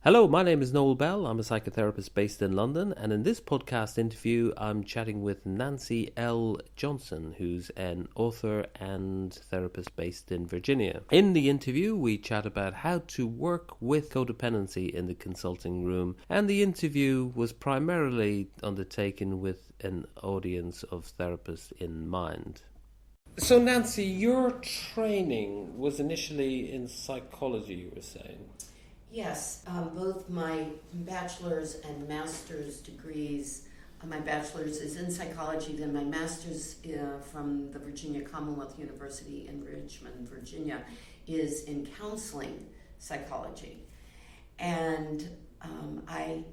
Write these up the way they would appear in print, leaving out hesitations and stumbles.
Hello, my name is Noel Bell. I'm a psychotherapist based in London, and in this podcast interview, I'm chatting with Nancy L Johnston, who's an author and therapist based in Virginia. In the interview, we chat about how to work with codependency in the consulting room, and the interview was primarily undertaken with an audience of therapists in mind. So, Nancy, your training was initially in psychology, you were saying? Yes, both my bachelor's and master's degrees. My bachelor's is in psychology, then my master's from the Virginia Commonwealth University in Richmond, Virginia, is in counseling psychology. And I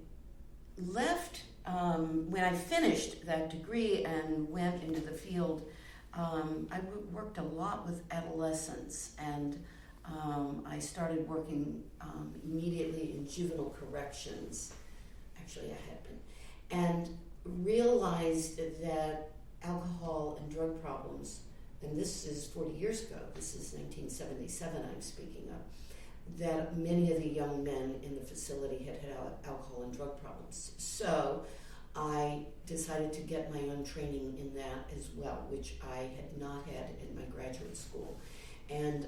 left, when I finished that degree and went into the field, I worked a lot with adolescents, and I started working immediately in juvenile corrections. Actually, I had been. And realized that alcohol and drug problems, and this is 40 years ago, this is 1977 I'm speaking of, that many of the young men in the facility had alcohol and drug problems. So I decided to get my own training in that as well, which I had not had in my graduate school. And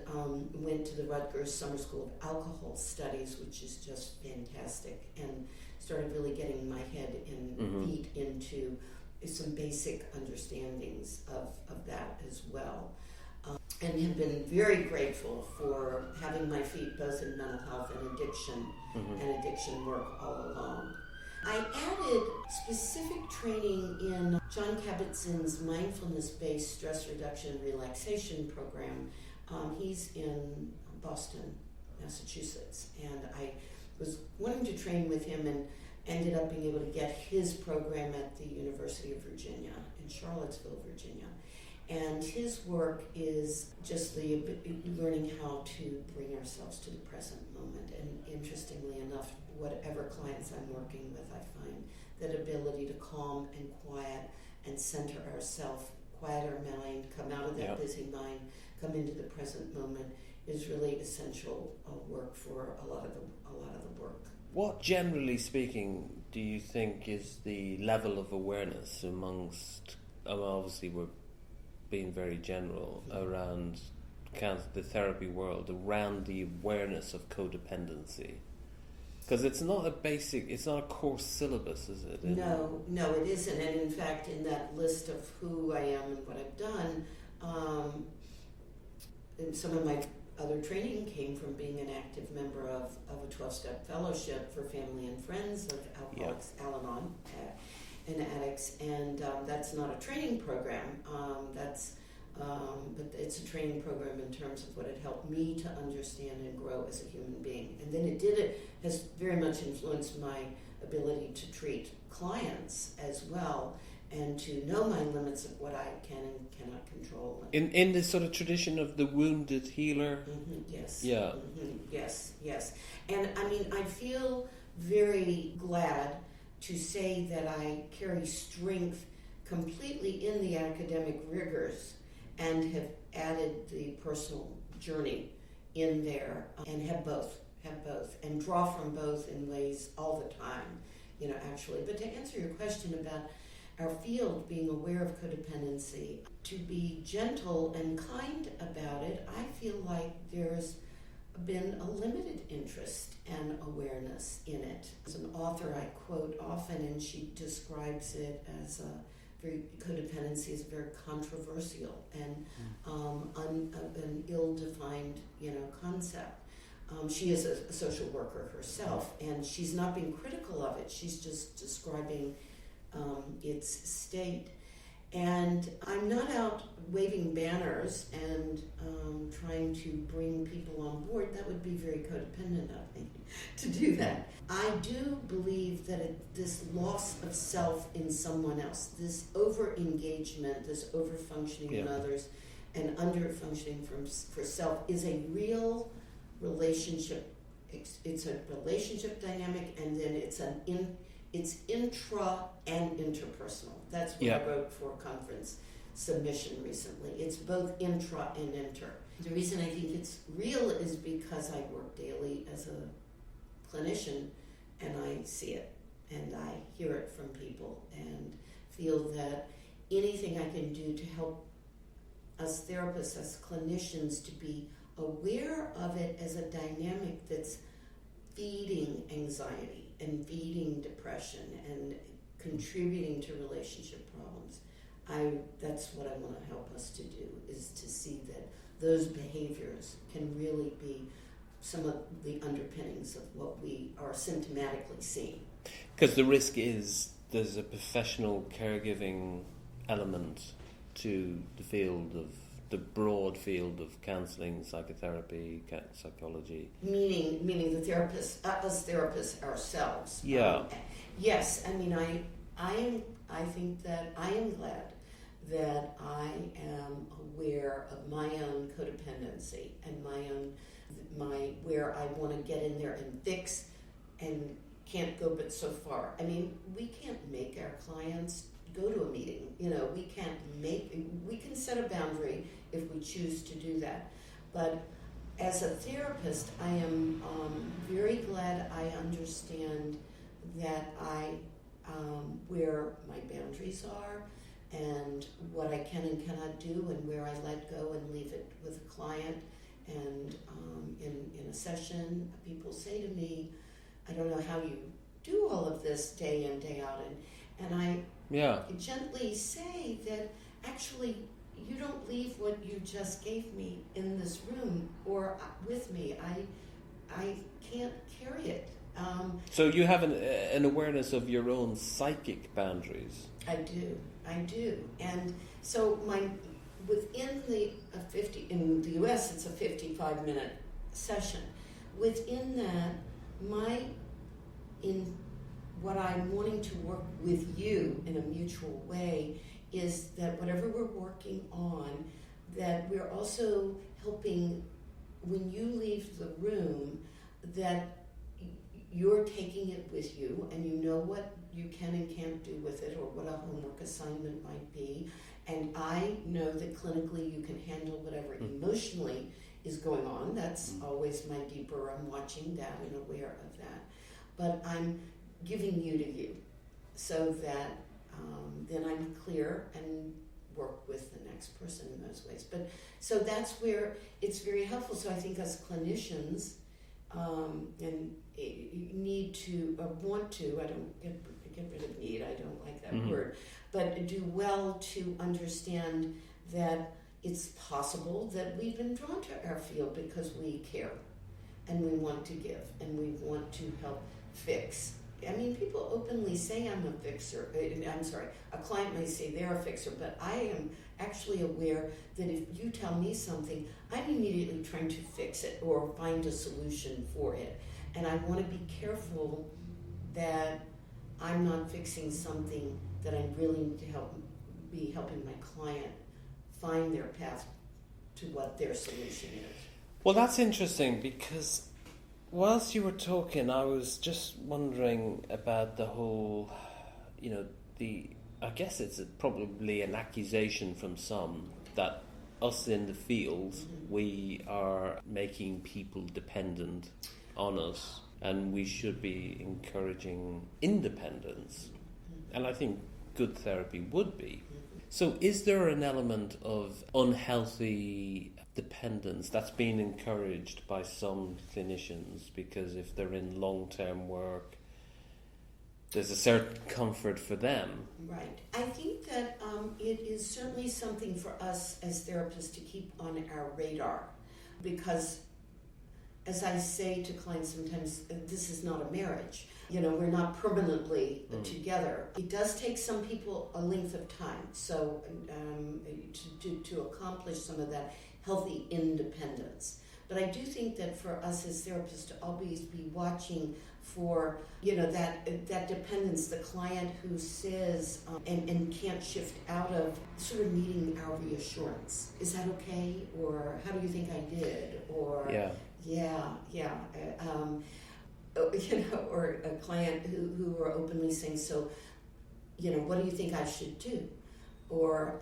went to the Rutgers Summer School of Alcohol Studies, which is just fantastic, and started really getting my head and feet into some basic understandings of that as well. And have been very grateful for having my feet both in mental health and addiction work all along. I added specific training in John Kabat-Zinn's mindfulness-based stress reduction and relaxation program. He's in Boston, Massachusetts, and I was wanting to train with him and ended up being able to get his program at the University of Virginia in Charlottesville, Virginia. And his work is just learning how to bring ourselves to the present moment. And interestingly enough, whatever clients I'm working with, I find that ability to calm and quiet and center ourselves, quiet our mind, come out of that busy mind, come into the present moment is really essential work for a lot of the work. What, generally speaking, do you think is the level of awareness amongst, obviously we're being very general, around the therapy world, around the awareness of codependency? Because it's not a course syllabus, is it? No, it isn't. And in fact, in that list of who I am and what I've done, and some of my other training came from being an active member of a 12-step fellowship for family and friends of alcoholics, Al-Anon, and addicts. And that's not a training program. But it's a training program in terms of what it helped me to understand and grow as a human being. And then it has very much influenced my ability to treat clients as well, and to know my limits of what I can and cannot control. In this sort of tradition of the wounded healer? Yes. Yeah. Yes. And I mean, I feel very glad to say that I carry strength completely in the academic rigors and have added the personal journey in there, and have both, and draw from both in ways all the time, actually. But to answer your question about our field being aware of codependency, to be gentle and kind about it, I feel like there's been a limited interest and awareness in it. As an author I quote often, and she describes it as codependency is very controversial and an ill-defined, concept. She is a social worker herself, and she's not being critical of it. She's just describing its state. And I'm not out waving banners and trying to bring people on board. That would be very codependent of me to do that. I do believe that this loss of self in someone else, this over-engagement, this over-functioning in others, and under-functioning for self is a real relationship. It's a relationship dynamic, and then it's intra and interpersonal. That's what I wrote for a conference submission recently. It's both intra and inter. The reason I think it's real is because I work daily as a clinician, and I see it, and I hear it from people, and feel that anything I can do to help us therapists, us clinicians, to be aware of it as a dynamic that's feeding anxiety and feeding depression and contributing to relationship problems. That's what I want to help us to do, is to see that those behaviors can really be some of the underpinnings of what we are symptomatically seeing. Because the risk is there's a professional caregiving element to the broad field of counselling, psychotherapy, psychology. Meaning the therapist, us therapists ourselves. Yeah. Yes, I mean, I think that I am glad that I am aware of my own codependency and where I want to get in there and fix and can't go but so far. I mean, we can't make our clients go to a meeting. We can set a boundary if we choose to do that. But as a therapist, I am very glad I understand that where my boundaries are and what I can and cannot do, and where I let go and leave it with a client. And in a session, people say to me, I don't know how you do all of this day in, day out. And I gently say that actually you don't leave what you just gave me in this room or with me. I can't carry it. So you have an awareness of your own psychic boundaries. I do. And so within the 50, in the US it's a 55-minute session. Within that, in what I'm wanting to work with you in a mutual way is that whatever we're working on, that we're also helping when you leave the room, that you're taking it with you and you know what you can and can't do with it, or what a homework assignment might be. And I know that clinically you can handle whatever emotionally is going on. That's always my deeper, I'm watching that and aware of that. But I'm giving you to you so that then I'm clear and work with the next person in those ways. But so that's where it's very helpful. So I think as clinicians, and need to, or want to, I don't get rid of need, I don't like that word, but do well to understand that it's possible that we've been drawn to our field because we care and we want to give and we want to help fix. I mean, people openly say I'm a fixer. A client may say they're a fixer, but I am actually aware that if you tell me something, I'm immediately trying to fix it or find a solution for it. And I want to be careful that I'm not fixing something that I'm really need to be helping my client find their path to what their solution is. Well, that's interesting because whilst you were talking, I was just wondering about the whole, I guess it's probably an accusation from some that us in the field, we are making people dependent on us and we should be encouraging independence. And I think good therapy would be. So is there an element of unhealthy dependence that's being encouraged by some clinicians because if they're in long-term work, there's a certain comfort for them? Right. I think that it is certainly something for us as therapists to keep on our radar because, as I say to clients sometimes, this is not a marriage. We're not permanently together. It does take some people a length of time. So to accomplish some of that healthy independence. But I do think that for us as therapists to always be watching for, that dependence, the client who says and can't shift out of sort of needing our reassurance. Is that okay? Or how do you think I did? Or or a client who are openly saying, so, what do you think I should do? Or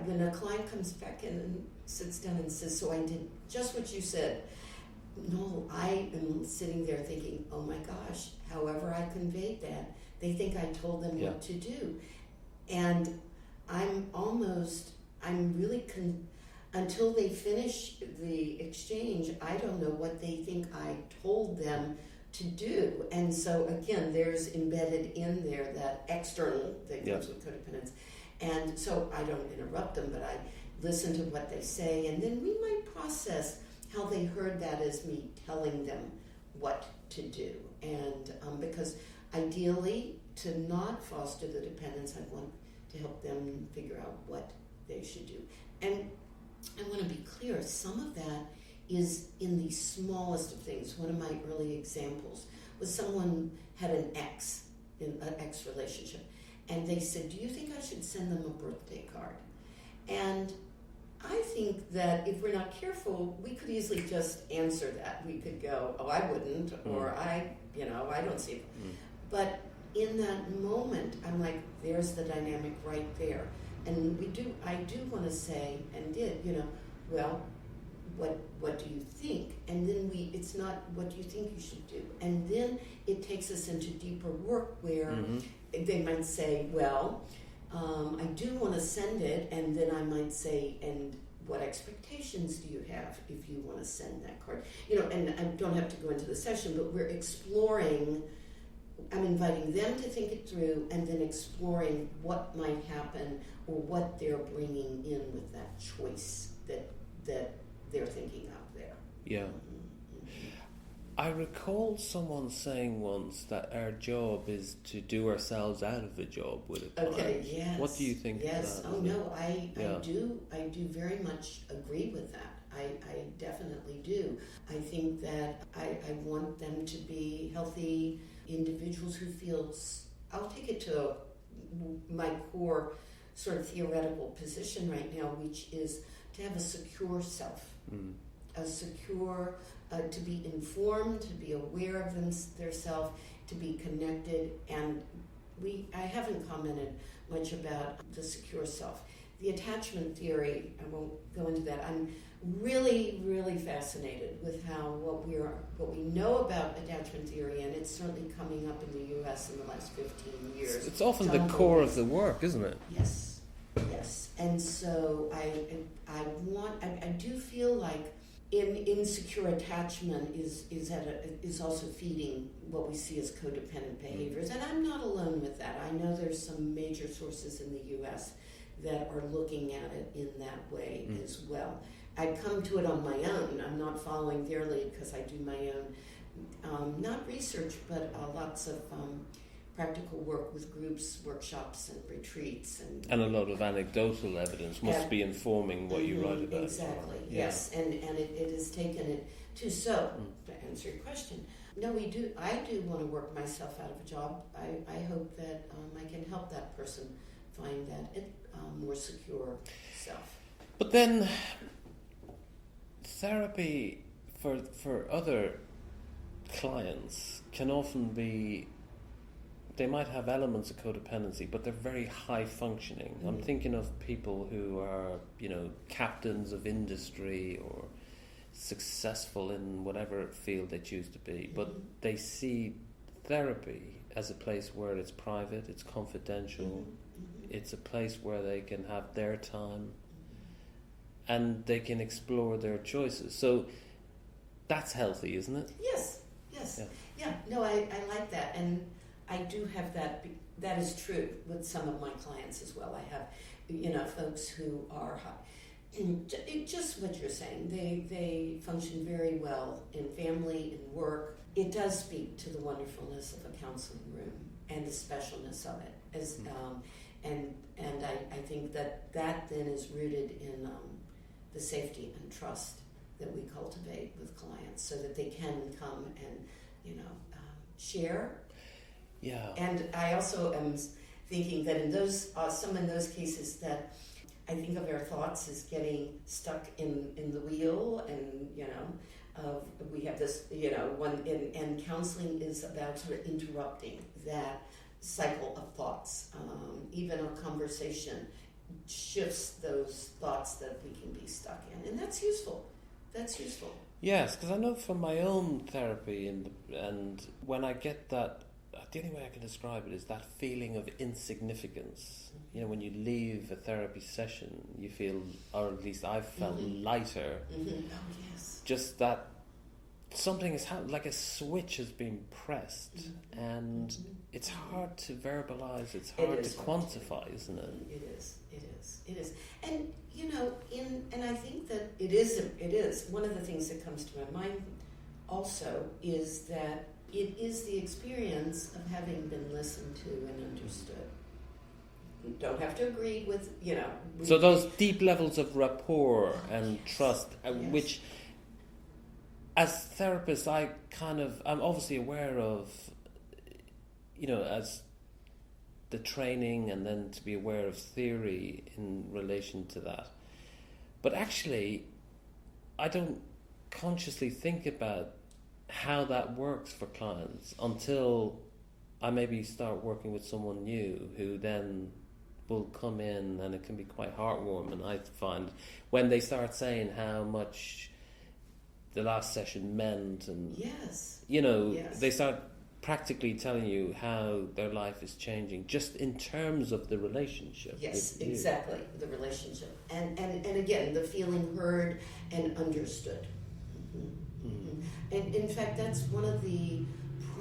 when a client comes back in and sits down and says, so I did just what you said, No, I am sitting there thinking, oh my gosh, however I conveyed that, they think I told them what to do. And I'm really, until they finish the exchange, I don't know what they think I told them to do. And so again, there's embedded in there that external that comes with codependence. And so I don't interrupt them, but I listen to what they say, and then we might process how they heard that as me telling them what to do. And because ideally, to not foster the dependence, I want to help them figure out what they should do. And I want to be clear, some of that is in the smallest of things. One of my early examples was someone had an ex in an ex relationship, and they said, do you think I should send them a birthday card? And I think that if we're not careful, we could easily just answer that. We could go, oh, I wouldn't, or I don't see it. But in that moment, I'm like, there's the dynamic right there. And I do want to say, and did, well, what do you think? And then it's not what do you think you should do. And then it takes us into deeper work where they might say, well, I do want to send it, and then I might say, and what expectations do you have if you want to send that card? And I don't have to go into the session, but we're exploring. I'm inviting them to think it through, and then exploring what might happen or what they're bringing in with that choice that they're thinking out there. Yeah. I recall someone saying once that our job is to do ourselves out of a job with a client. Okay, yes. What do you think of that? Oh, no, I do very much agree with that. I definitely do. I think that I want them to be healthy individuals who feel, I'll take it to my core sort of theoretical position right now, which is to have a secure self, a secure, to be informed, to be aware of their self, to be connected. And I haven't commented much about the secure self. The attachment theory, I won't go into that. I'm really, really fascinated with how what we know about attachment theory, and it's certainly coming up in the U.S. in the last 15 years. It's often the core of the work, isn't it? Yes. And so I do feel like insecure attachment is also feeding what we see as codependent behaviors, and I'm not alone with that. I know there's some major sources in the U.S. that are looking at it in that way as well. I come to it on my own. I'm not following their lead because I do my own, not research, but lots of practical work with groups, workshops, and retreats. And a lot of anecdotal evidence must be informing what you write about. Exactly, yes. And it has taken it to, so, to answer your question, no, I do want to work myself out of a job. I hope that I can help that person find that more secure self. But then, therapy for other clients can often be, they might have elements of codependency, but they're very high functioning. I'm thinking of people who are, captains of industry or successful in whatever field they choose to be, but they see therapy as a place where it's private, it's confidential, it's a place where they can have their time and they can explore their choices. So that's healthy, isn't it? Yes. Yeah. No, I like that. And I do have that. That is true with some of my clients as well. I have, folks who are just what you're saying. They function very well in family, in work. It does speak to the wonderfulness of a counseling room and the specialness of it. And I think that then is rooted in the safety and trust that we cultivate with clients, so that they can come and share. Yeah. And I also am thinking that in those cases that I think of our thoughts as getting stuck in the wheel, and we have this and counseling is about sort of interrupting that cycle of thoughts. Even a conversation shifts those thoughts that we can be stuck in, and that's useful. Yes, because I know from my own therapy and when I get that, the only way I can describe it is that feeling of insignificance. You know, when you leave a therapy session, you feel, or at least I've felt lighter. Mm-hmm. Oh, yes. Just that something is like a switch has been pressed, and it's hard to verbalize. It's hard to quantify, isn't it? It is. And you know, and I think that it is. One of the things that comes to my mind also is that it is the experience of having been listened to and understood. You don't have to agree with, you know. So those deep levels of rapport and trust, which, as therapists, I'm obviously aware of, you know, as the training and then to be aware of theory in relation to that. But actually, I don't consciously think about how that works for clients until I maybe start working with someone new who then will come in, and it can be quite heartwarming, I find, when they start saying how much the last session meant, and you know, they start practically telling you how their life is changing just in terms of the relationship. Yes, exactly, the relationship. And again, the feeling heard and understood. And in fact, that's one of the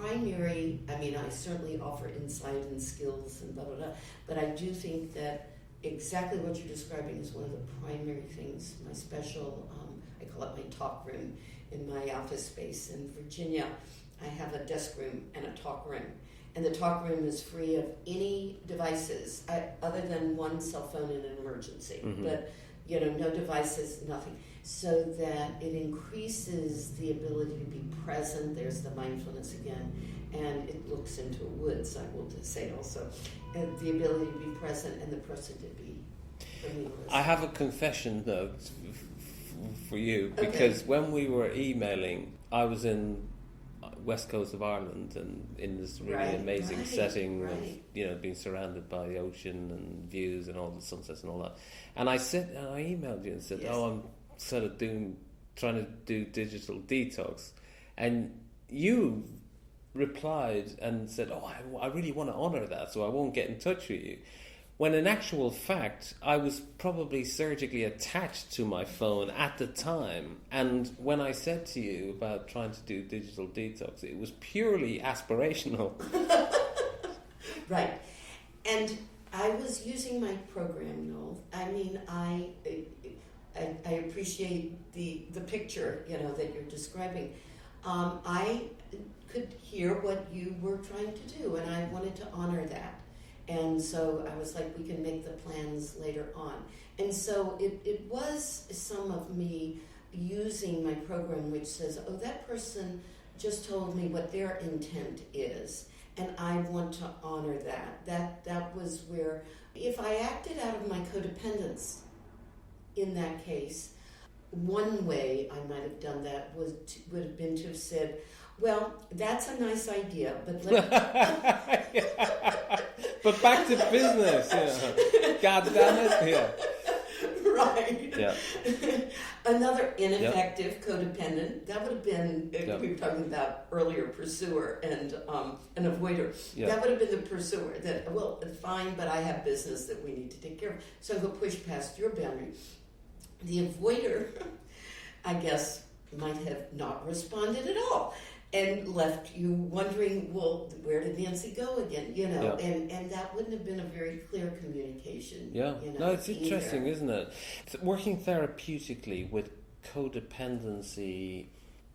primary, I mean, I certainly offer insight and skills and blah, blah, blah, but I do think that exactly what you're describing is one of the primary things. My special, I call it my talk room in my office space in Virginia. I have a desk room and a talk room. And the talk room is free of any devices other than one cell phone in an emergency. But, you know, no devices, nothing. So that it increases the ability to be present. There's the mindfulness again. And it looks into a woods, I will say also. And the ability to be present and the person to be. I have a confession, though, for you. Because when we were emailing, I was in west coast of Ireland and in this really amazing setting of, you know, being surrounded by the ocean and views and all the sunsets and all that. And I emailed you and said, I'm sort of trying to do digital detox, and you replied and said, I really want to honor that, so I won't get in touch with you. When in actual fact, I was probably surgically attached to my phone at the time. And when I said to you about trying to do digital detox, it was purely aspirational. Right. And I was using my program, Noel. I mean, I appreciate the picture, you know, that you're describing. I could hear what you were trying to do, and I wanted to honor that. And so I was like, we can make the plans later on. And so it was some of me using my program, which says, that person just told me what their intent is, and I want to honor that. That was where, if I acted out of my codependence in that case, one way I might have done that would have been to have said, well, that's a nice idea, but but back to business, God damn it, Right. Yeah. Another ineffective codependent, that would have been, we were talking about earlier, pursuer and an avoider. That would have been the pursuer, that, well, fine, but I have business that we need to take care of. So go push past your boundary. The avoider, I guess, might have not responded at all and left you wondering, well, where did Nancy go again? You know, and that wouldn't have been a very clear communication. Yeah. You know, no, it's interesting, isn't it? Working therapeutically with codependency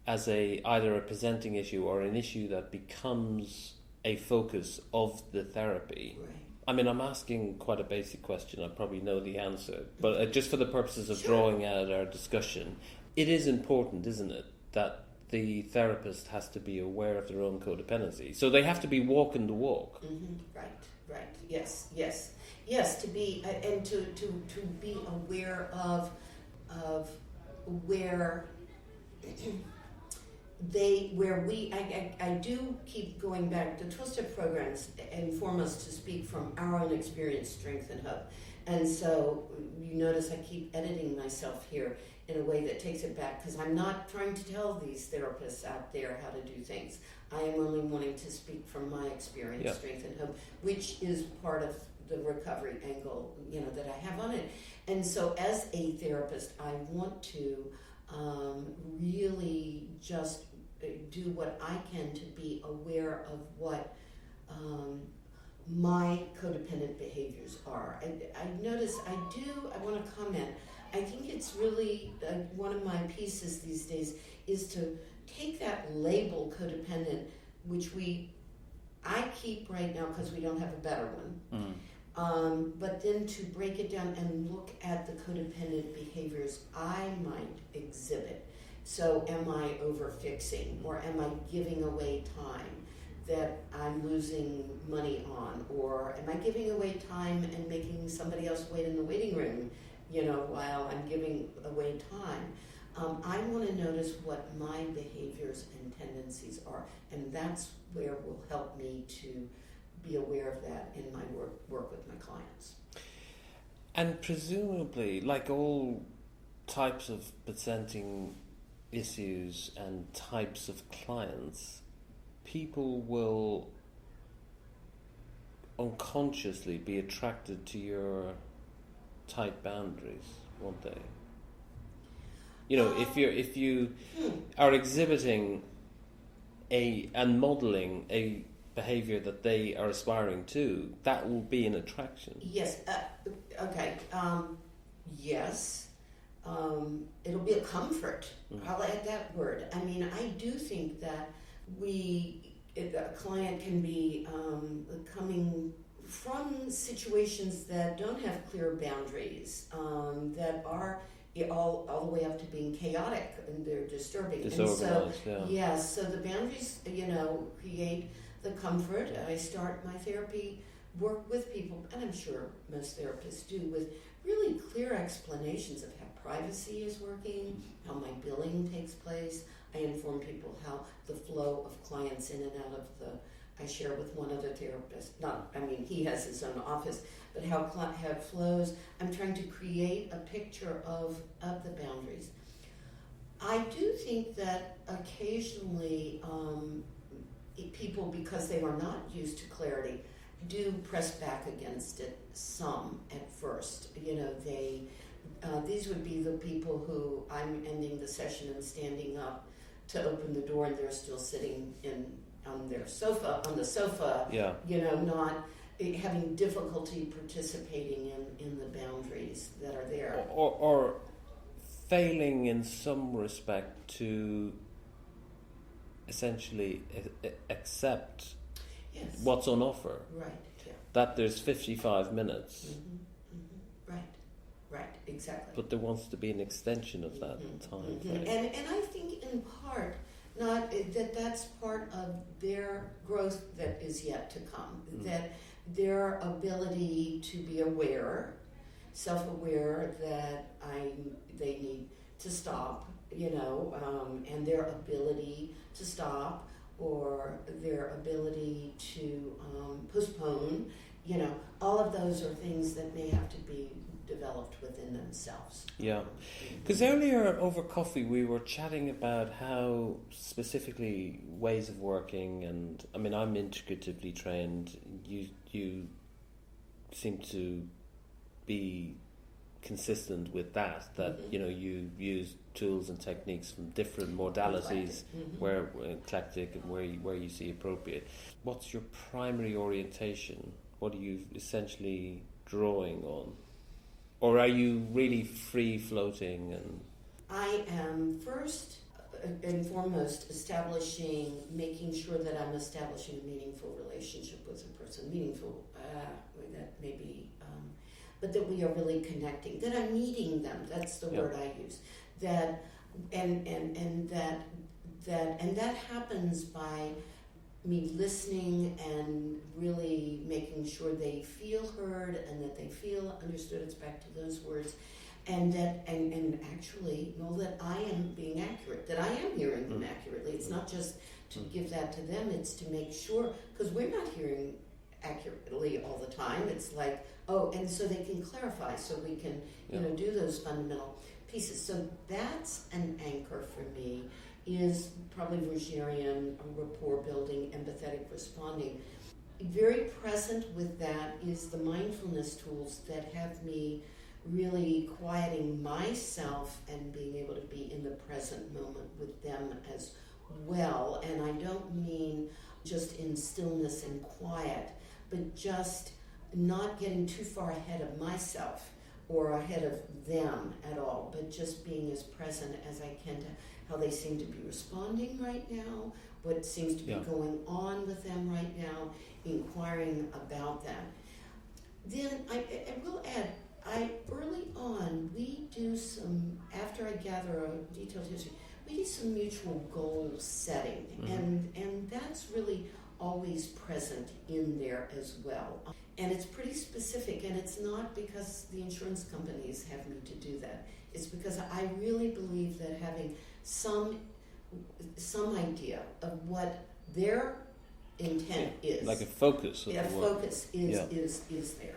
as either a presenting issue or an issue that becomes a focus of the therapy. Right. I mean, I'm asking quite a basic question. I probably know the answer. But just for the purposes of drawing out our discussion, it is important, isn't it, that the therapist has to be aware of their own codependency. So they have to be walking the walk. Mm-hmm. Right. Yes. To be and to be aware of where I do keep going back. The 12-step programs inform us to speak from our own experience, strength, and hope. And so you notice I keep editing myself here. in a way that takes it back, because I'm not trying to tell these therapists out there how to do things. I am only wanting to speak from my experience, strength and hope, which is part of the recovery angle, that I have on it. And so as a therapist, I want to really just do what I can to be aware of what my codependent behaviors are. I notice I want to comment. I think it's really one of my pieces these days is to take that label codependent, which I keep right now because we don't have a better one. But then to break it down and look at the codependent behaviors I might exhibit. So am I over-fixing, or am I giving away time that I'm losing money on? Or am I giving away time and making somebody else wait in the waiting room, while I'm giving away time? I want to notice what my behaviors and tendencies are, and that's where will help me to be aware of that in my work with my clients. And presumably, like all types of presenting issues and types of clients, people will unconsciously be attracted to your tight boundaries, won't they? If you are exhibiting and modelling a behaviour that they are aspiring to, that will be an attraction. Yes. Okay. Yes. It'll be a comfort. I'll add that word. I mean, I do think that a client can be coming from situations that don't have clear boundaries, that are all the way up to being chaotic, and they're disturbing. Disorganized, so the boundaries, create the comfort. I start my therapy work with people, and I'm sure most therapists do, with really clear explanations of how privacy is working, how my billing takes place. I inform people how the flow of clients in and out of I share with one other therapist, he has his own office, but how flows. I'm trying to create a picture of the boundaries. I do think that occasionally people, because they are not used to clarity, do press back against it some at first. These would be the people who I'm ending the session and standing up to open the door, and they're still sitting on the sofa, not having difficulty participating in the boundaries that are there. Or failing in some respect to essentially accept what's on offer. Right, yeah. That there's 55 minutes. Right, exactly. But there wants to be an extension of that time. Right? And I think in part, not that's part of their growth that is yet to come, that their ability to be aware, self-aware that they need to stop, and their ability to stop, or their ability to postpone, all of those are things that may have to be developed within themselves. Yeah, because earlier over coffee we were chatting about how specifically ways of working, and I'm integratively trained. You seem to be consistent with that you use tools and techniques from different modalities, where eclectic and where you see appropriate. What's your primary orientation? What are you essentially drawing on? Or are you really free floating? And I am first and foremost making sure that I'm establishing a meaningful relationship with a person. Meaningful, that may be, but that we are really connecting. That I'm meeting them. That's the word I use. That that happens by me listening and really making sure they feel heard and that they feel understood. It's back to those words. And that and actually know that I am being accurate, that I am hearing them accurately. It's not just to give that to them, it's to make sure, because we're not hearing accurately all the time. It's like, and so they can clarify, so we can do those fundamental pieces. So that's an anchor for me, is probably Rogerian, rapport building, empathetic responding. Very present with that is the mindfulness tools that have me really quieting myself and being able to be in the present moment with them as well. And I don't mean just in stillness and quiet, but just not getting too far ahead of myself or ahead of them at all, but just being as present as I can to how they seem to be responding right now, what seems to be going on with them right now, inquiring about that. Then I will add, early on, we do some, after I gather a detailed history, we do some mutual goal setting, and that's really always present in there as well. And it's pretty specific, and it's not because the insurance companies have me to do that. It's because I really believe that having some idea of what their intent is, like a focus of the the work. focus is there.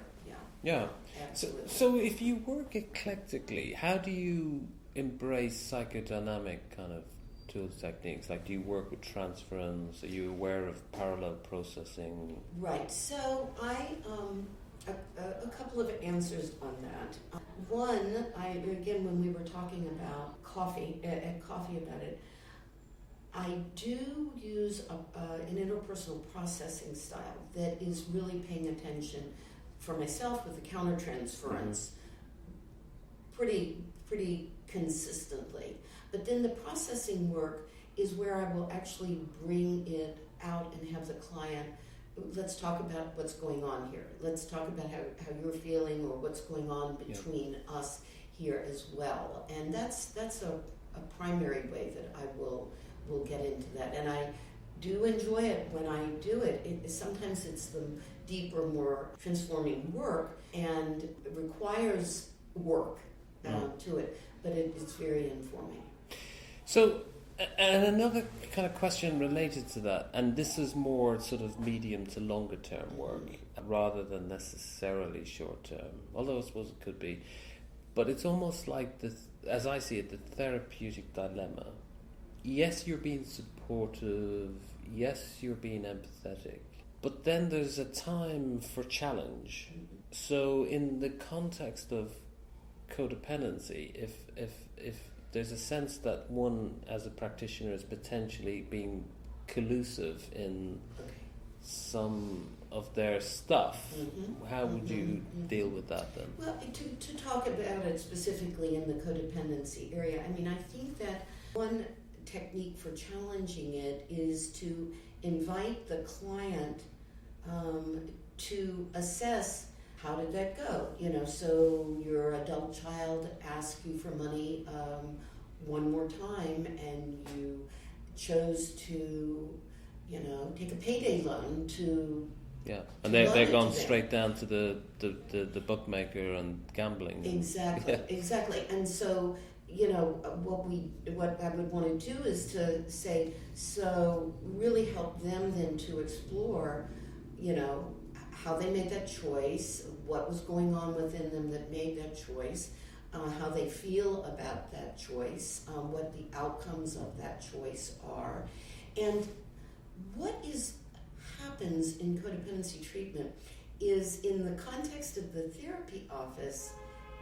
Yeah. Absolutely. So if you work eclectically, how do you embrace psychodynamic kind of tools, techniques? Like, do you work with transference? Are you aware of parallel processing? Right. So a couple of answers on that. One, again, when we were talking about coffee about it, I do use an interpersonal processing style that is really paying attention for myself with the countertransference pretty consistently. But then the processing work is where I will actually bring it out and have the client, let's talk about what's going on here. Let's talk about how you're feeling or what's going on between us here as well. And that's a primary way that I will get into that. And I do enjoy it when I do it. Sometimes it's the deeper, more transforming work, and it requires work to it, but it's very informing. So, and another kind of question related to that, and this is more sort of medium to longer term work rather than necessarily short term, although I suppose it could be, but it's almost like as I see it, the therapeutic dilemma. Yes, you're being supportive, yes, you're being empathetic, but then there's a time for challenge. So in the context of codependency, if there's a sense that one as a practitioner is potentially being collusive in some of their stuff, how would you deal with that then? Well, to talk about it specifically in the codependency area, I mean, I think that one technique for challenging it is to invite the client to assess, how did that go? So your adult child asked you for money one more time, and you chose to, take a payday loan to. Yeah, and they're gone straight down to the bookmaker and gambling. Exactly. And so, what I would want to do is to say, so really help them then to explore, how they made that choice, what was going on within them that made that choice, how they feel about that choice, what the outcomes of that choice are, and what happens in codependency treatment is, in the context of the therapy office,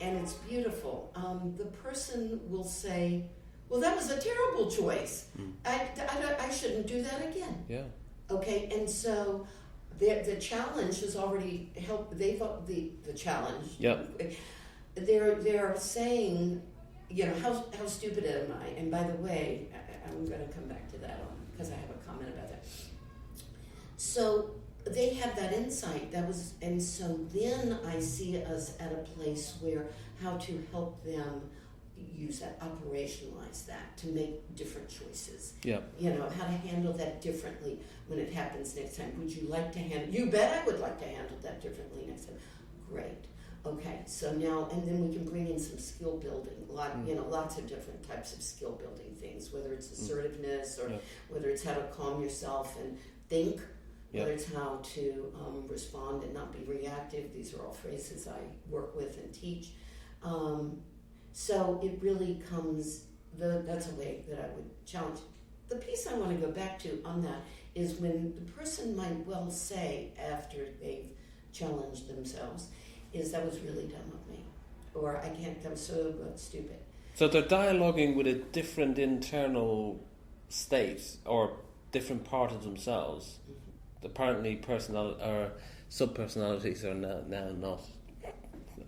and it's beautiful, the person will say, well, that was a terrible choice. I shouldn't do that again. Yeah. Okay, and so the challenge has already helped. They've the challenge. Yep. They're saying, how stupid am I? And by the way, I'm going to come back to that because I have a comment about that. So they have that insight. And so then I see us at a place where how to help them use that, operationalize that, to make different choices. Yeah. How to handle that differently when it happens next time. Would you like to handle? You bet I would like to handle that differently next time. Great. Okay. So now, and then we can bring in some skill building. Lots of different types of skill building things. Whether it's assertiveness or whether it's how to calm yourself and think. Whether it's how to respond and not be reactive. These are all phrases I work with and teach. So it really comes, that's a way that I would challenge. The piece I want to go back to on that is when the person might well say after they've challenged themselves is that was really dumb of me, or I can't, I'm so stupid. So they're dialoguing with a different internal state or different part of themselves. Mm-hmm. Apparently personality or subpersonalities are now not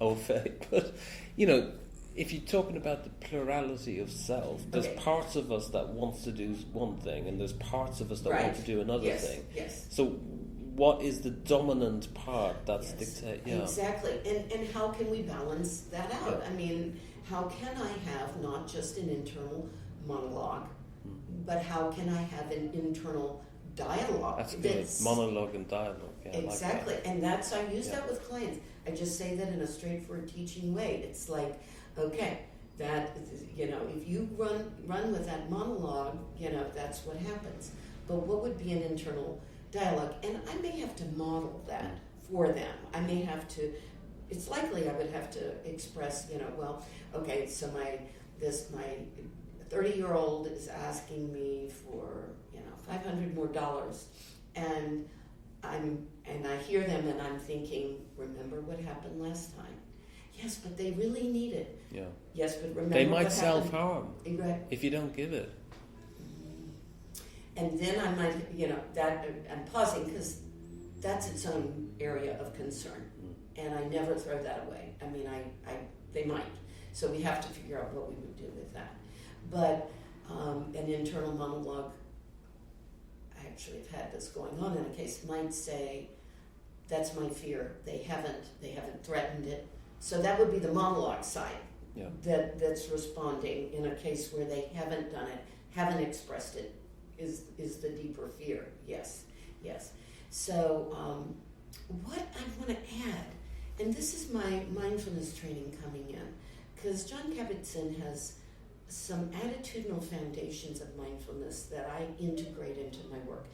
au fait, but you know, if you're talking about the plurality of self, there's parts of us that wants to do one thing and there's parts of us that want to do another thing. Yes. So what is the dominant part that's dictated? Yeah. Exactly. And how can we balance that out? I mean, how can I have not just an internal monologue, but how can I have an internal dialogue? That's good. Monologue and dialogue. Yeah, exactly. Like that. And I use that with clients. I just say that in a straightforward teaching way. It's like, okay, that, you know, if you run with that monologue, you know, that's what happens. But what would be an internal dialogue? And I may have to model that for them. I may have to, it's likely I would have to express, you know, well, okay, so my 30-year-old is asking me for, you know, $500 more, and I hear them and I'm thinking, remember what happened last time? Yes, but they really need it. Yeah. Yes, but remember they might what self-harm right. if you don't give it. And then I might, you know, that I'm pausing because that's its own area of concern, and I never throw that away. I mean, they might. So we have to figure out what we would do with that. But an internal monologue, I actually have had this going on in a case, might say, that's my fear. They haven't threatened it. So that would be the monologue side that's responding in a case where they haven't done it, haven't expressed it, is the deeper fear. Yes. So what I want to add, and this is my mindfulness training coming in, because John Kabat-Zinn has some attitudinal foundations of mindfulness that I integrate into my work.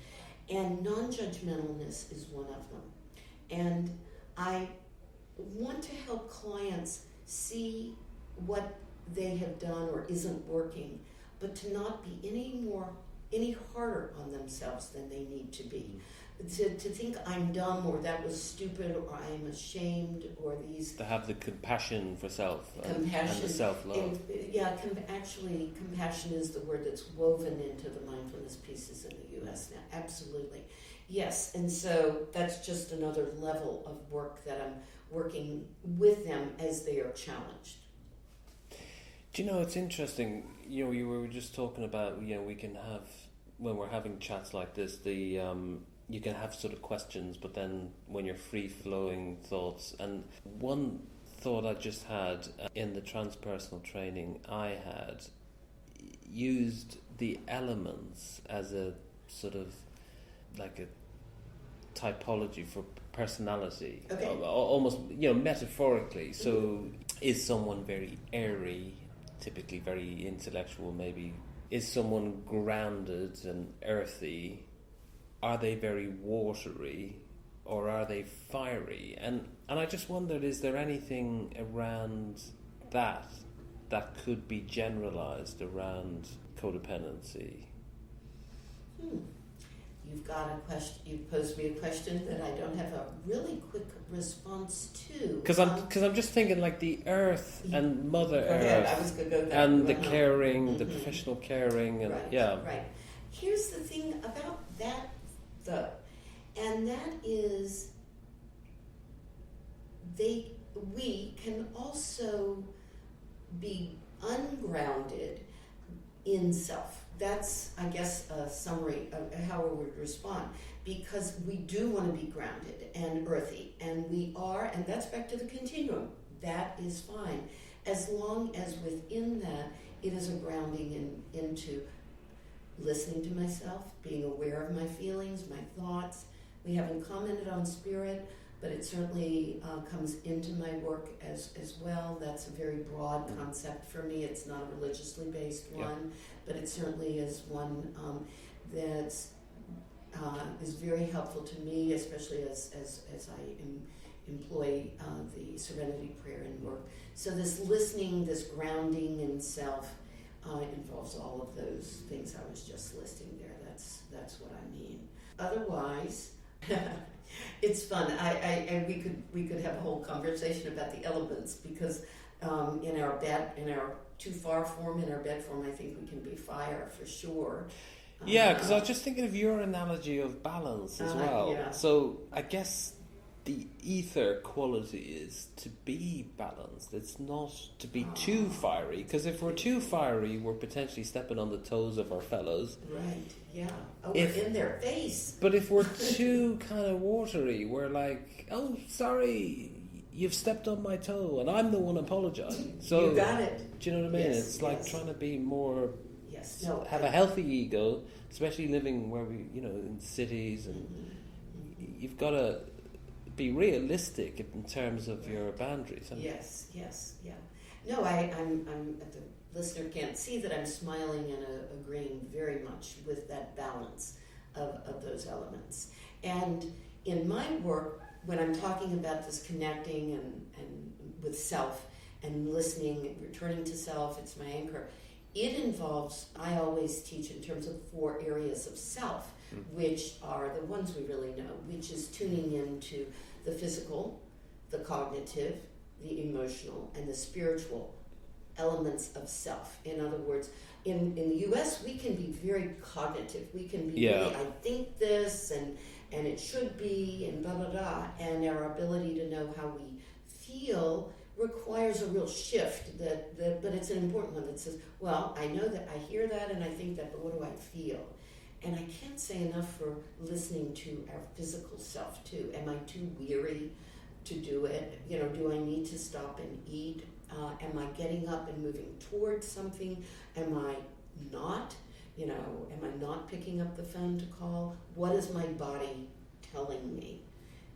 And non-judgmentalness is one of them. And I want to help clients see what they have done or isn't working, but to not be any harder on themselves than they need to be. To think I'm dumb or that was stupid or I'm ashamed or these... To have the compassion for self and the self-love. Actually, compassion is the word that's woven into the mindfulness pieces in the U.S. now. Absolutely. Yes, and so that's just another level of work that I'm working with them as they are challenged. Do you know, it's interesting, you know, you were just talking about, you know, we can have, when we're having chats like this, you can have sort of questions, but then when you're free-flowing thoughts, and one thought I just had in the transpersonal training I had used the elements as a sort of like a typology for personality, almost, you know, metaphorically. So is someone very airy, typically very intellectual maybe? Is someone grounded and earthy? Are they very watery, or are they fiery? And I just wondered, is there anything around that could be generalized around codependency? You've got a question. You've posed me a question that I don't have a really quick response to. Because I'm just thinking like the earth and Mother Earth, I was gonna go there. and the caring, the professional caring, and Right. Here's the thing about that, though, and that is we can also be ungrounded in self. That's, I guess, a summary of how we would respond, because we do want to be grounded and earthy, and we are, and that's back to the continuum. That is fine, as long as within that it is a grounding into listening to myself, being aware of my feelings, my thoughts. We haven't commented on spirit, but it certainly comes into my work as well. That's a very broad concept for me. It's not a religiously based one, but it certainly is one that is very helpful to me, especially as I am employ the Serenity Prayer in work. So this listening, this grounding in self involves all of those things I was just listing there. That's what I mean. Otherwise, it's fun. We could have a whole conversation about the elements, because in our too far form, in our bed form, I think we can be fire for sure. Yeah, because I was just thinking of your analogy of balance as well. Yeah. So I guess the ether quality is to be balanced. It's not to be too fiery, because if we're too fiery, we're potentially stepping on the toes of our fellows. Right, yeah. Oh, we're in their face. But if we're too kind of watery, we're like, oh, sorry, you've stepped on my toe, and I'm the one apologizing. So, you got it. Do you know what I mean? Yes, it's like trying to be more... Yes. No, have a healthy ego, especially living where we, in cities, and you've got to be realistic in terms of your boundaries. Yes, yeah. No, I'm the listener can't see that I'm smiling and agreeing very much with that balance of those elements. And in my work, when I'm talking about this connecting and with self and listening, returning to self, it's my anchor. It involves, I always teach in terms of 4 areas of self, which are the ones we really know, which is tuning into the physical, the cognitive, the emotional, and the spiritual elements of self. In other words, in the U.S., we can be very cognitive. We can be really, I think this, and it should be, and blah, blah, blah. And our ability to know how we feel requires a real shift, but it's an important one that says, well, I know that, I hear that, and I think that, but what do I feel? And I can't say enough for listening to our physical self, too. Am I too weary to do it? Do I need to stop and eat? Am I getting up and moving towards something? Am I not? Am I not picking up the phone to call? What is my body telling me?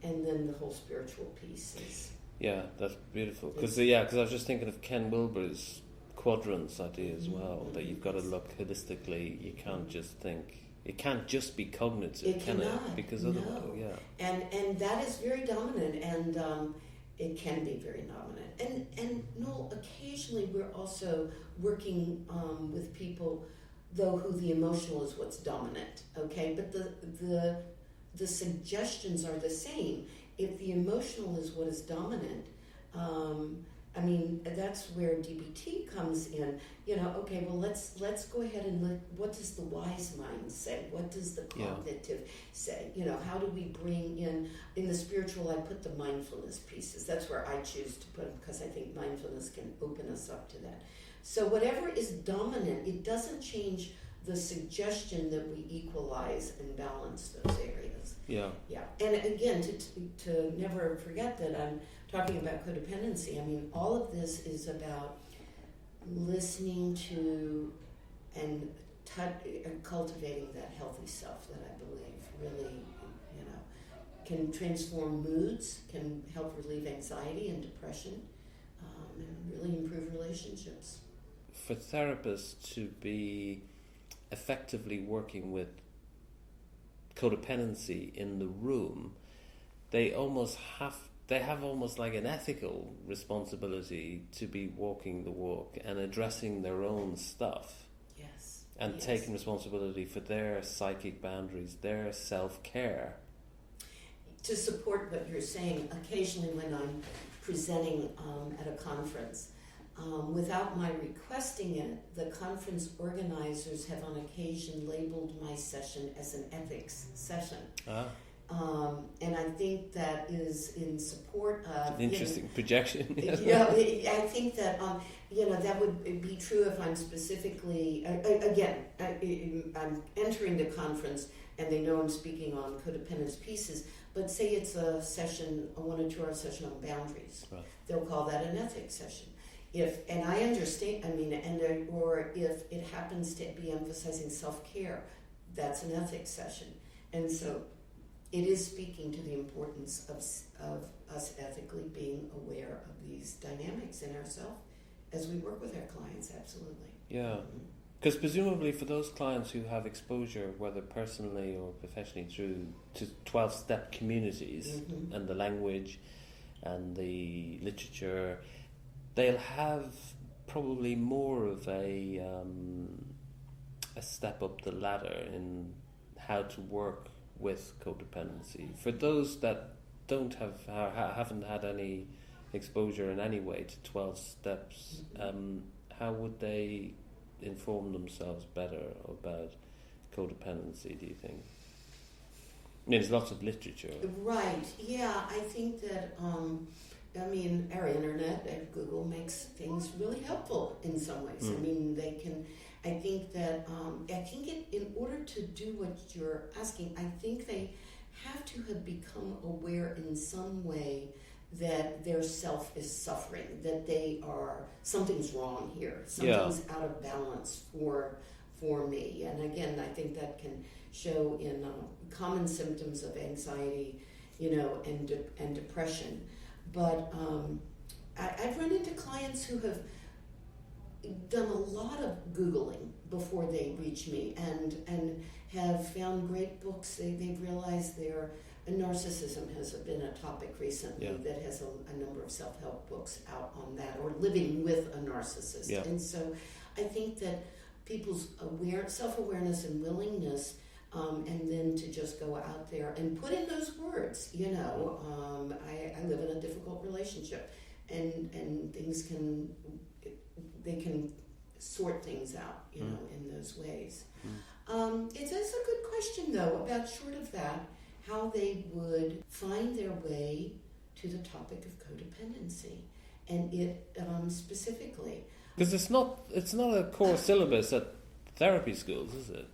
And then the whole spiritual piece is... Yeah, that's beautiful. Because I was just thinking of Ken Wilber's quadrants idea as well, that you've got to look holistically. You can't just think... It can't just be cognitive, can it? Because otherwise, And that is very dominant, and it can be very dominant. And Noel, occasionally we're also working with people, though, who the emotional is what's dominant, okay? But the suggestions are the same. If the emotional is what is dominant, that's where DBT comes in. Okay, well, let's go ahead and what does the wise mind say? What does the cognitive say? How do we bring in the spiritual? I put the mindfulness pieces. That's where I choose to put them, because I think mindfulness can open us up to that. So whatever is dominant, it doesn't change the suggestion that we equalize and balance those areas. Yeah. And again, to never forget that I'm talking about codependency. All of this is about listening to and cultivating that healthy self that I believe really, can transform moods, can help relieve anxiety and depression, and really improve relationships. For therapists to be effectively working with codependency in the room, they have almost like an ethical responsibility to be walking the walk and addressing their own stuff. Yes. And taking responsibility for their psychic boundaries, their self-care. To support what you're saying, occasionally when I'm presenting at a conference, without my requesting it, the conference organizers have on occasion labeled my session as an ethics session. And I think that is in support of... Interesting projection. I think that, that would be true if I'm specifically... Again, I'm entering the conference and they know I'm speaking on codependence pieces, but say it's a 1 or 2 hour session on boundaries. Right. They'll call that an ethics session. And I understand, or if it happens to be emphasizing self-care, that's an ethics session. And so it is speaking to the importance of us ethically being aware of these dynamics in ourselves as we work with our clients, absolutely. Yeah. Because presumably for those clients who have exposure, whether personally or professionally, through to 12-step communities and the language, and the literature, they'll have probably more of a step up the ladder in how to work with codependency. For those that haven't had any exposure in any way to 12 steps, how would they inform themselves better about codependency, do you think? I mean, there's lots of literature. Right, yeah, I think that, our internet and Google makes things really helpful in some ways. I mean, in order to do what you're asking, I think they have to have become aware in some way that their self is suffering, that something's wrong here, something's out of balance for me. And again, I think that can show in common symptoms of anxiety, and depression. But I've run into clients who have done a lot of Googling before they reach me and have found great books. They've realized narcissism has been a topic recently that has a number of self-help books out on that, or living with a narcissist. Yeah. And so I think that people's self-awareness and willingness, and then to just go out there and put in those words, I live in a difficult relationship, and things can sort things out, in those ways. It's a good question, though, about short of that, how they would find their way to the topic of codependency, and it specifically. Because it's not a core syllabus at therapy schools, is it?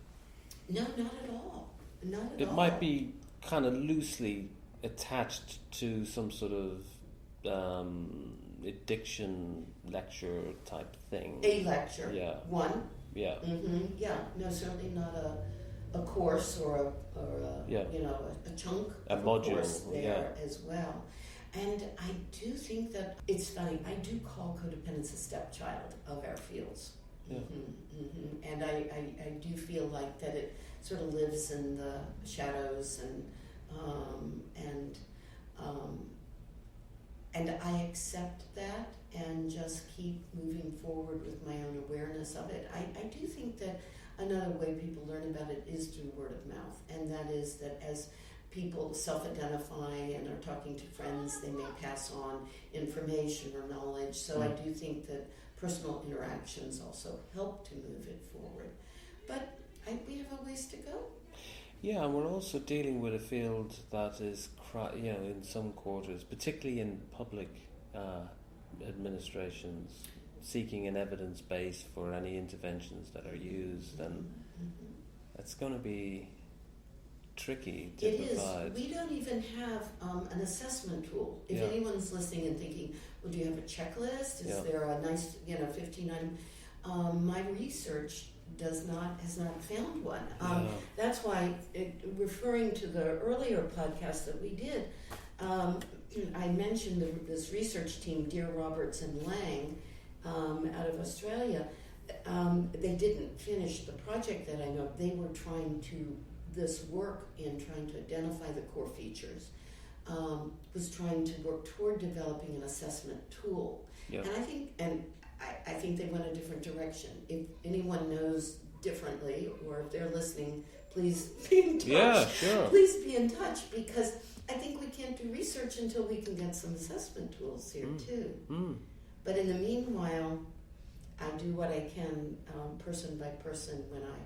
No, not at all. Not at all. It might be kind of loosely attached to some sort of addiction lecture type thing. A lecture. Yeah. One. Yeah. Mm-hmm. Yeah. No, certainly not a course or a chunk of a module course there as well. And I do think that it's funny. I do call codependence a stepchild of our fields. Yeah. And I do feel like that it sort of lives in the shadows, and I accept that and just keep moving forward with my own awareness of it. I do think that another way people learn about it is through word of mouth, and that is that as people self-identify and are talking to friends, they may pass on information or knowledge. So I do think that personal interactions also help to move it forward. But we have a ways to go. Yeah, and we're also dealing with a field that is, in some quarters, particularly in public administrations, seeking an evidence base for any interventions that are used, and it's going to be tricky to provide. It is. We don't even have an assessment tool. If anyone's listening and thinking, well, do you have a checklist? Is there a nice, 15 item? My research has not found one. That's why, referring to the earlier podcast that we did, I mentioned this research team, Dear Roberts and Lang, out of Australia. They didn't finish the project that I know. They were this work in trying to identify the core features, was trying to work toward developing an assessment tool. And I think they went a different direction. If anyone knows differently, or if they're listening, please be in touch. Yeah, sure. Please be in touch, because I think we can't do research until we can get some assessment tools here too. But in the meanwhile, I do what I can, person by person, when I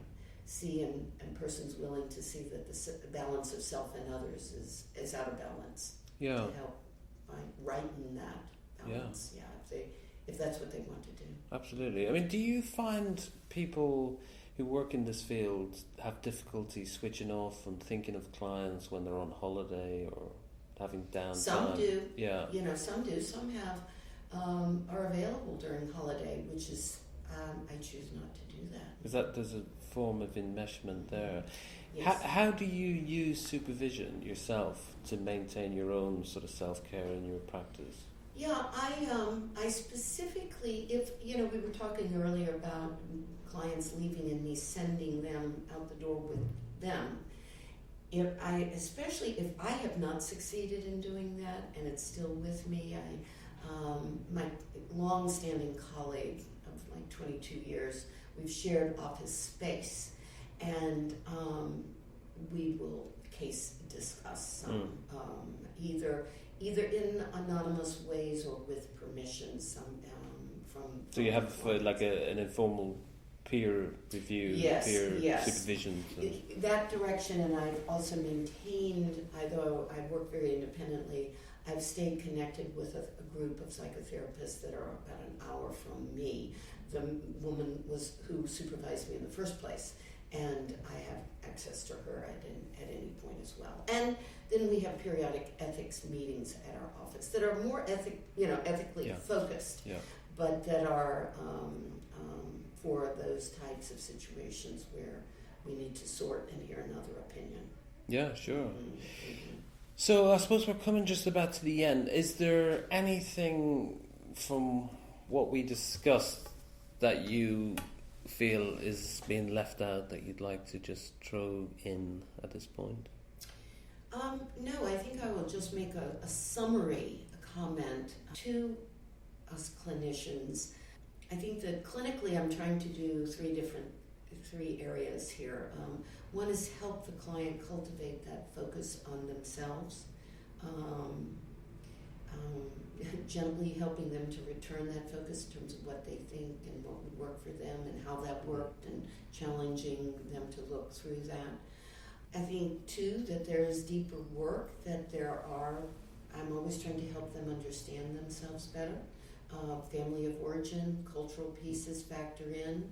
see and person's willing to see that the balance of self and others is out of balance. To help righten that balance. If that's what they want to do. Absolutely. I mean, do you find people who work in this field have difficulty switching off and thinking of clients when they're on holiday or having downtime? Some do. Yeah. Some do. Some are available during holiday, which is I choose not to do that. Because there's a form of enmeshment there. Yes. How do you use supervision yourself to maintain your own sort of self-care in your practice? Yeah, I specifically, if, we were talking earlier about clients leaving and me sending them out the door with them. especially if I have not succeeded in doing that and it's still with me, my long-standing colleague of like 22 years, we've shared office space, and we will case discuss some, either in anonymous ways or with permission. So you have like an informal peer review, peer supervision. That direction, and I've also maintained, although I work very independently, I've stayed connected with a group of psychotherapists that are about an hour from me. The woman who supervised me in the first place, and I have access to her at any point as well. And then we have periodic ethics meetings at our office that are more ethically focused, but that are for those types of situations where we need to sort and hear another opinion. Yeah, sure. So I suppose we're coming just about to the end. Is there anything from what we discussed that you feel is being left out that you'd like to just throw in at this point? No, I think I will just make a summary, a comment to us clinicians. I think that clinically I'm trying to do three areas here. One is help the client cultivate that focus on themselves, gently helping them to return that focus in terms of what they think and what would work for them and how that worked, and challenging them to look through that. I think, too, that there is deeper work, I'm always trying to help them understand themselves better. Family of origin, cultural pieces factor in.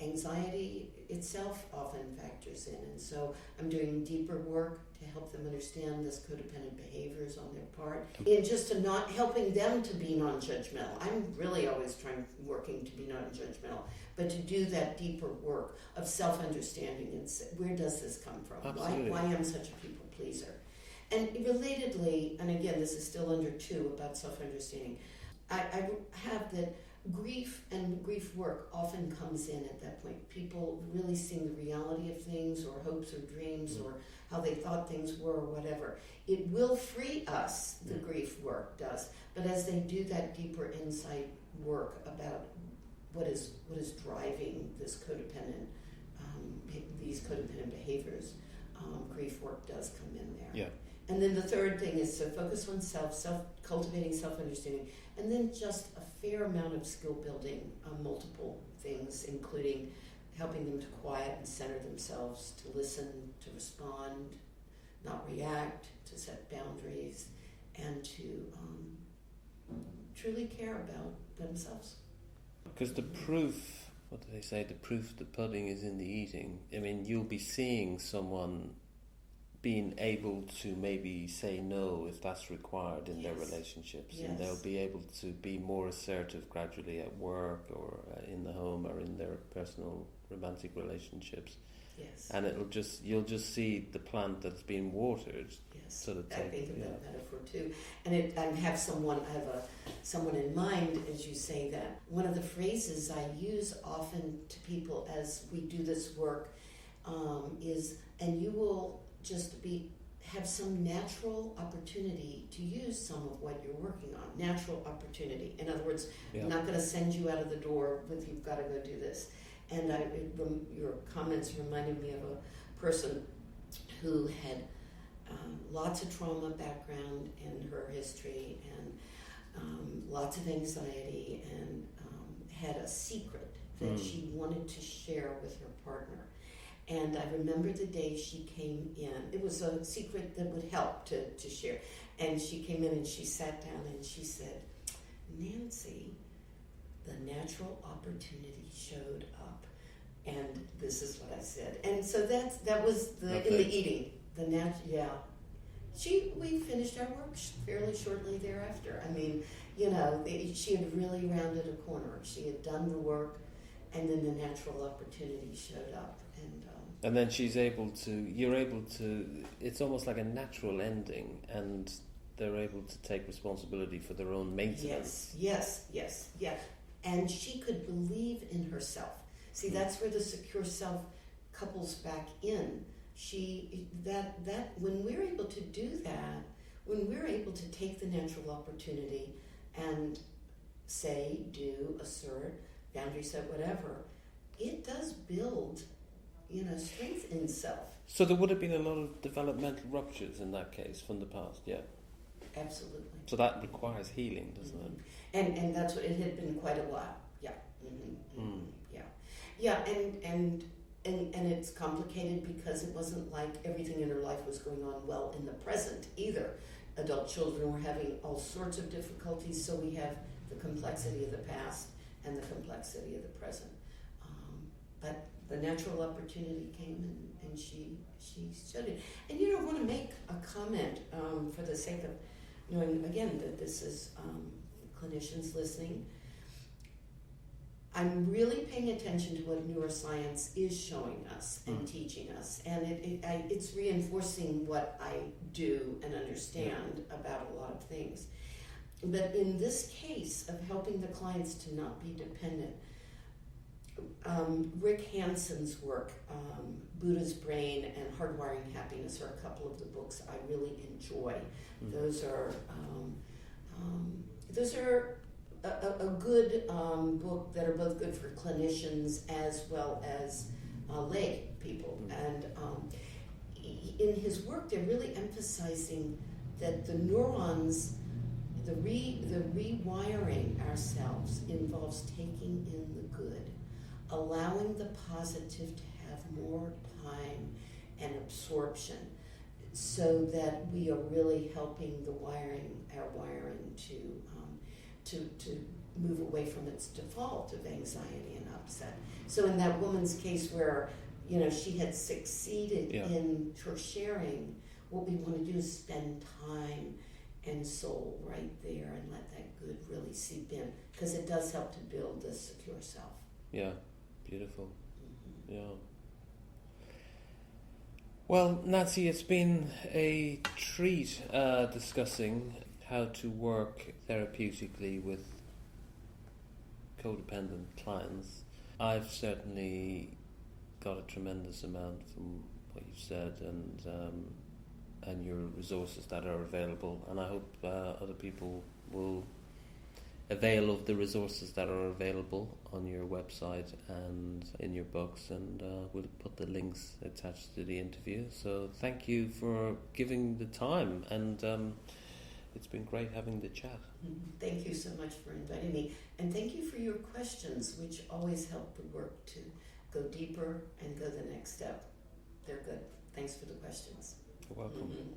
Anxiety itself often factors in, and so I'm doing deeper work to help them understand this codependent behaviors on their part, and just to not helping them to be non-judgmental. I'm really always working to be non-judgmental, but to do that deeper work of self-understanding and where does this come from? Why am such a people pleaser? And relatedly, and again, this is still under 2 about self-understanding, I have that grief and grief work often comes in at that point. People really seeing the reality of things, or hopes or dreams, or how they thought things were, or whatever. It will free us, the grief work does, but as they do that deeper insight work about what is driving this codependent, these codependent behaviors, grief work does come in there. Yeah. And then the third thing is to focus on cultivating self-understanding, and then just a fair amount of skill building on multiple things, including helping them to quiet and center themselves, to listen, to respond, not react, to set boundaries, and to truly care about themselves. Because the proof, what do they say, the proof of the pudding is in the eating. I mean, you'll be seeing someone being able to maybe say no if that's required in their relationships, and they'll be able to be more assertive gradually at work or in the home or in their personal romantic relationships. Yes. And you'll just see the plant that's being watered. Yes. Sort of I think of that metaphor too. And I have someone in mind as you say that. One of the phrases I use often to people as we do this work is, and you will just have some natural opportunity to use some of what you're working on. Natural opportunity. In other words, I'm not going to send you out of the door with you've got to go do this. And your comments reminded me of a person who had lots of trauma background in her history, and lots of anxiety, and had a secret that she wanted to share with her partner. And I remember the day she came in. It was a secret that would help to share. And she came in and she sat down and she said, "Nancy, the natural opportunity showed up." And this is what I said. And so that was in the eating. We finished our work fairly shortly thereafter. I mean, she had really rounded a corner. She had done the work, and then the natural opportunity showed up. And then you're able to, it's almost like a natural ending, and they're able to take responsibility for their own maintenance. Yes. And she could believe in herself. See, that's where the secure self couples back in. That when we're able to do that, when we're able to take the natural opportunity and say, do, assert, boundary set, whatever, it does build, strength in self. So there would have been a lot of developmental ruptures in that case from the past, yeah? Absolutely. So that requires healing, doesn't it? And that's what it had been quite a while. Yeah. Yeah, and it's complicated because it wasn't like everything in her life was going on well in the present either. Adult children were having all sorts of difficulties, so we have the complexity of the past and the complexity of the present. But the natural opportunity came, and she studied. And I want to make a comment for the sake of knowing, again, that this is clinicians listening. I'm really paying attention to what neuroscience is showing us and teaching us, and it's reinforcing what I do and understand about a lot of things. But in this case of helping the clients to not be dependent, Rick Hanson's work, Buddha's Brain and Hardwiring Happiness, are a couple of the books I really enjoy. Those are a good book that are both good for clinicians as well as lay people. And in his work, they're really emphasizing that the neurons, the rewiring ourselves involves taking in the good, allowing the positive to have more time and absorption, so that we are really helping our wiring to move away from its default of anxiety and upset. So in that woman's case where, she had succeeded in her sharing, what we want to do is spend time and soul right there and let that good really seep in, because it does help to build the secure self. Yeah, beautiful. Yeah. Well, Nancy, it's been a treat discussing how to work therapeutically with codependent clients. I've certainly got a tremendous amount from what you've said and your resources that are available, and I hope other people will avail of the resources that are available on your website and in your books, and we'll put the links attached to the interview. So thank you for giving the time, and it's been great having the chat. Thank you so much for inviting me, and thank you for your questions, which always help the work to go deeper and go the next step. They're good. Thanks for the questions. You're welcome.